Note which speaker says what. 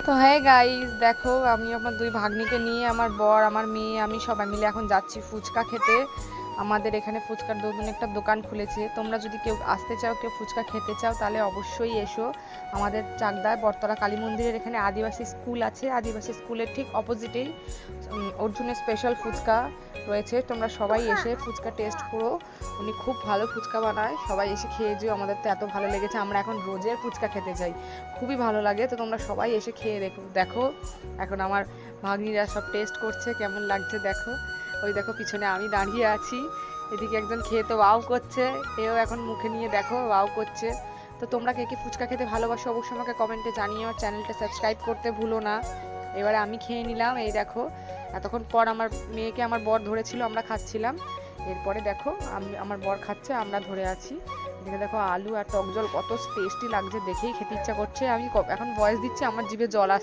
Speaker 1: তো হ্যাঁ গাইস, দেখো আমি আমার দুই ভাগ্নিকে নিয়ে আমার বর আমার মেয়ে আমি সবাই মিলে এখন যাচ্ছি ফুচকা খেতে। আমাদের এখানে ফুচকার নতুন একটা দোকান খুলেছে। তোমরা যদি কেউ আসতে চাও, কেউ ফুচকা খেতে চাও, তাহলে অবশ্যই এসো। আমাদের চাকদায় বটতলা কালী মন্দিরের এখানে আদিবাসী স্কুল আছে, আদিবাসী স্কুলের ঠিক অপোজিটেই অর্জুনের স্পেশাল ফুচকা রয়েছে। তোমরা সবাই এসে ফুচকা টেস্ট করো। উনি খুব ভালো ফুচকা বানায়, সবাই এসে খেয়ে যেও। আমাদের তো এত ভালো লেগেছে, আমরা এখন রোজের ফুচকা খেতে যাই, খুবই ভালো লাগে। তো তোমরা সবাই এসে খেয়ে দেখো। এখন আমার ভাগ্নিরা সব টেস্ট করছে কেমন লাগছে দেখো। ওই দেখো পিছনে আমি দাঁড়িয়ে আছি, এদিকে একজন খেয়ে তো ওয়াও করছে, এও এখন মুখে নিয়ে দেখো ওয়াও করছে। তো তোমরা কে কে ফুচকা খেতে ভালোবাসো অবশ্যই আমাকে কমেন্টে জানিও, আর চ্যানেলটা সাবস্ক্রাইব করতে ভুলো না। এবারে আমি খেয়ে নিলাম, এই দেখো। এতক্ষণ পর আমার মেয়েকে আমার বর ধরেছিল, আমরা খাচ্ছিলাম। এরপরে দেখো আমি আমার বর খাচ্ছে, আমরা ধরে আছি। এদিকে দেখো আলু আর টক জল কত টেস্টি লাগছে, দেখেই খেতে ইচ্ছা করছে। আমি এখন ভয়েস দিচ্ছি, আমার জিভে জল আসছে।